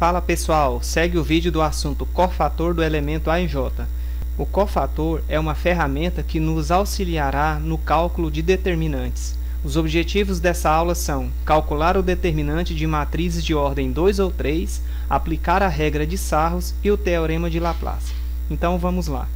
Fala pessoal, segue o vídeo do assunto cofator do elemento A e J. O cofator é uma ferramenta que nos auxiliará no cálculo de determinantes. Os objetivos dessa aula são calcular o determinante de matrizes de ordem 2 ou 3, aplicar a regra de Sarros e o teorema de Laplace. Então vamos lá.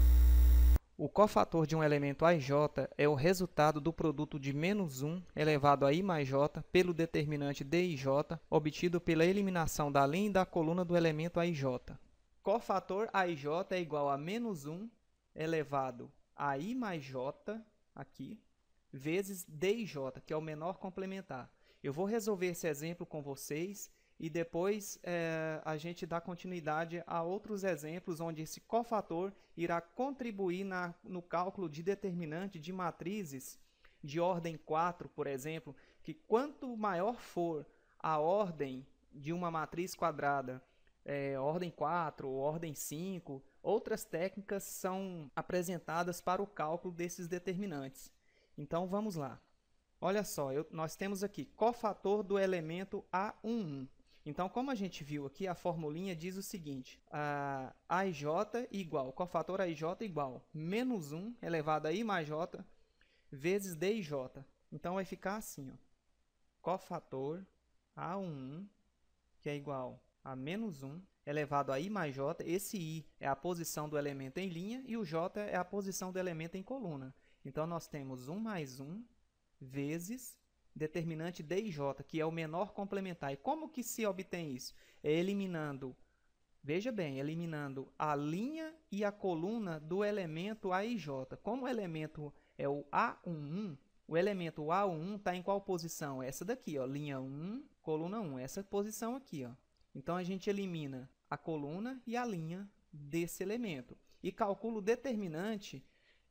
O cofator de um elemento A e J é o resultado do produto de menos 1 elevado a I mais J pelo determinante D e J, obtido pela eliminação da linha e da coluna do elemento A e J. Cofator A e J é igual a menos 1 elevado a I mais J, aqui, vezes D e J, que é o menor complementar. Eu vou resolver esse exemplo com vocês e depois a gente dá continuidade a outros exemplos onde esse cofator irá contribuir no cálculo de determinante de matrizes de ordem 4, por exemplo, que quanto maior for a ordem de uma matriz quadrada, ordem 4 ou ordem 5, outras técnicas são apresentadas para o cálculo desses determinantes. Então vamos lá. Olha só, nós temos aqui cofator do elemento A11. Então, como a gente viu aqui, a formulinha diz o seguinte: AJ igual, cofator AJ igual menos 1 elevado a I mais J vezes D e J. Então, vai ficar assim, ó, cofator A11, que é igual a menos 1 elevado a I mais J. Esse I é a posição do elemento em linha e o J é a posição do elemento em coluna. Então, nós temos 1 mais 1 vezes determinante D e J, que é o menor complementar. E como que se obtém isso? É eliminando, veja bem, eliminando a linha e a coluna do elemento A e J. Como o elemento é o A11, o elemento A11 está em qual posição? Essa daqui, ó, linha 1, coluna 1, essa posição aqui. Ó. Então, a gente elimina a coluna e a linha desse elemento. E calcula o determinante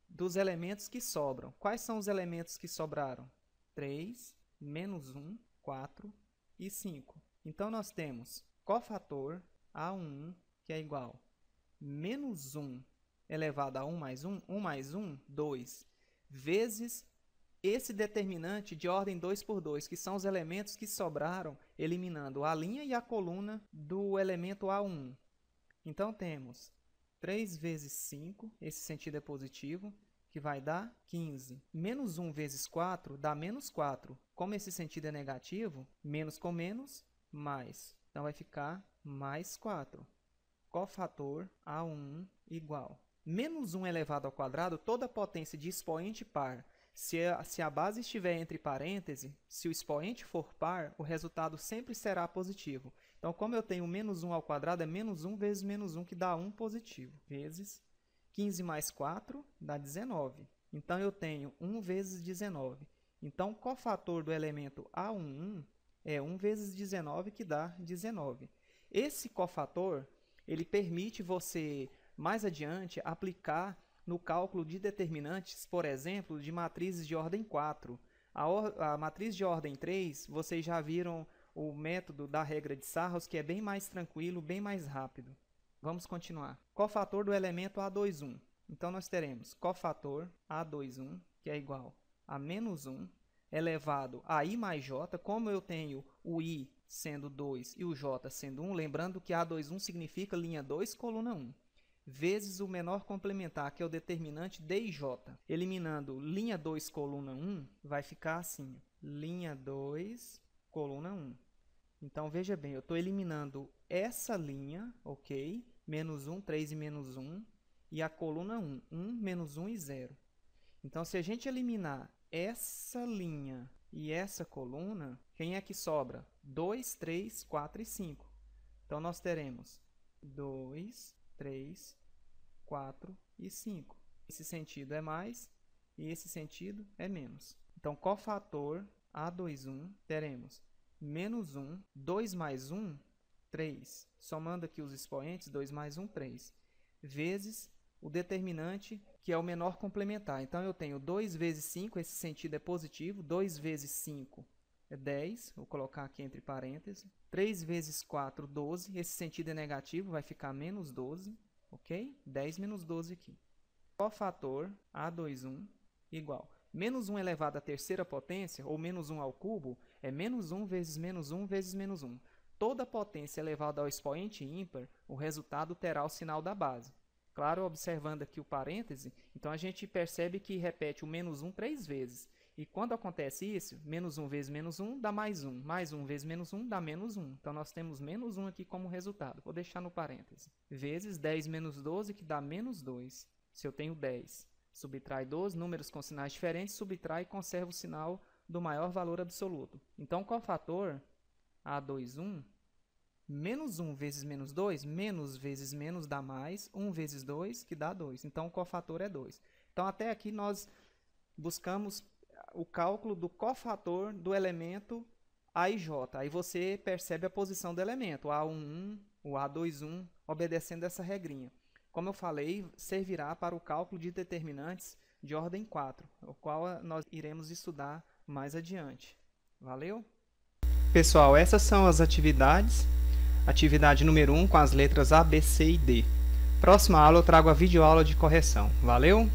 dos elementos que sobram. Quais são os elementos que sobraram? 3, menos 1, 4 e 5. Então, nós temos cofator A11, que é igual a menos 1 elevado a 1 mais 1, 1 mais 1, 2, vezes esse determinante de ordem 2 por 2, que são os elementos que sobraram, eliminando a linha e a coluna do elemento A1. Então, temos 3 vezes 5, esse sentido é positivo, que vai dar 15. Menos 1 vezes 4 dá menos 4. Como esse sentido é negativo, menos com menos, mais. Então, vai ficar mais 4. Cofator A1 igual. Menos 1 elevado ao quadrado, toda a potência de expoente par. Se a base estiver entre parênteses, se o expoente for par, o resultado sempre será positivo. Então, como eu tenho menos 1 ao quadrado, é menos 1 vezes menos 1, que dá 1 positivo, vezes 15 mais 4 dá 19. Então, eu tenho 1 vezes 19. Então, o cofator do elemento A11 é 1 vezes 19, que dá 19. Esse cofator, ele permite você, mais adiante, aplicar no cálculo de determinantes, por exemplo, de matrizes de ordem 4. A matriz de ordem 3, vocês já viram o método da regra de Sarros, que é bem mais tranquilo, bem mais rápido. Vamos continuar. Cofator do elemento A21. Então, nós teremos cofator A21, que é igual a menos 1, elevado a I mais J. Como eu tenho o I sendo 2 e o J sendo 1, lembrando que A21 significa linha 2, coluna 1, vezes o menor complementar, que é o determinante D e J. Eliminando linha 2, coluna 1, vai ficar assim, linha 2, coluna 1. Então, veja bem, eu estou eliminando essa linha, ok? Menos 1, 3 e menos 1. E a coluna 1, 1, menos 1 e 0. Então, se a gente eliminar essa linha e essa coluna, quem é que sobra? 2, 3, 4 e 5. Então, nós teremos 2, 3, 4 e 5. Esse sentido é mais e esse sentido é menos. Então, cofator A21, teremos menos 1, 2 mais 1, 3. Somando aqui os expoentes, 2 mais 1, 3. Vezes o determinante, que é o menor complementar. Então, eu tenho 2 vezes 5, esse sentido é positivo. 2 vezes 5 é 10. Vou colocar aqui entre parênteses. 3 vezes 4, 12. Esse sentido é negativo, vai ficar menos 12. Ok? 10 menos 12 aqui. Cofator A21 igual. Menos 1 elevado à terceira potência, ou menos 1 ao cubo, é menos 1 vezes menos 1 vezes menos 1. toda potência elevada ao expoente ímpar, o resultado terá o sinal da base. Claro, observando aqui o parêntese, então a gente percebe que repete o menos 1 3 vezes. E quando acontece isso, menos 1 vezes menos 1 dá mais 1. Mais 1 vezes menos 1 dá menos 1. Então nós temos menos 1 aqui como resultado. Vou deixar no parêntese. Vezes 10 menos 12, que dá menos 2. Se eu tenho 10, subtrai 12, números com sinais diferentes, subtrai e conserva o sinal do maior valor absoluto. Então, cofator A21, menos 1 vezes menos 2, menos vezes menos dá mais, 1 vezes 2, que dá 2. Então, o cofator é 2. Então, até aqui nós buscamos o cálculo do cofator do elemento A e J. Aí você percebe a posição do elemento, o A11, o A21, obedecendo essa regrinha. Como eu falei, servirá para o cálculo de determinantes de ordem 4, o qual nós iremos estudar mais adiante. Valeu? Pessoal, essas são as atividades. Atividade número 1 com as letras A, B, C e D. Próxima aula eu trago a videoaula de correção. Valeu?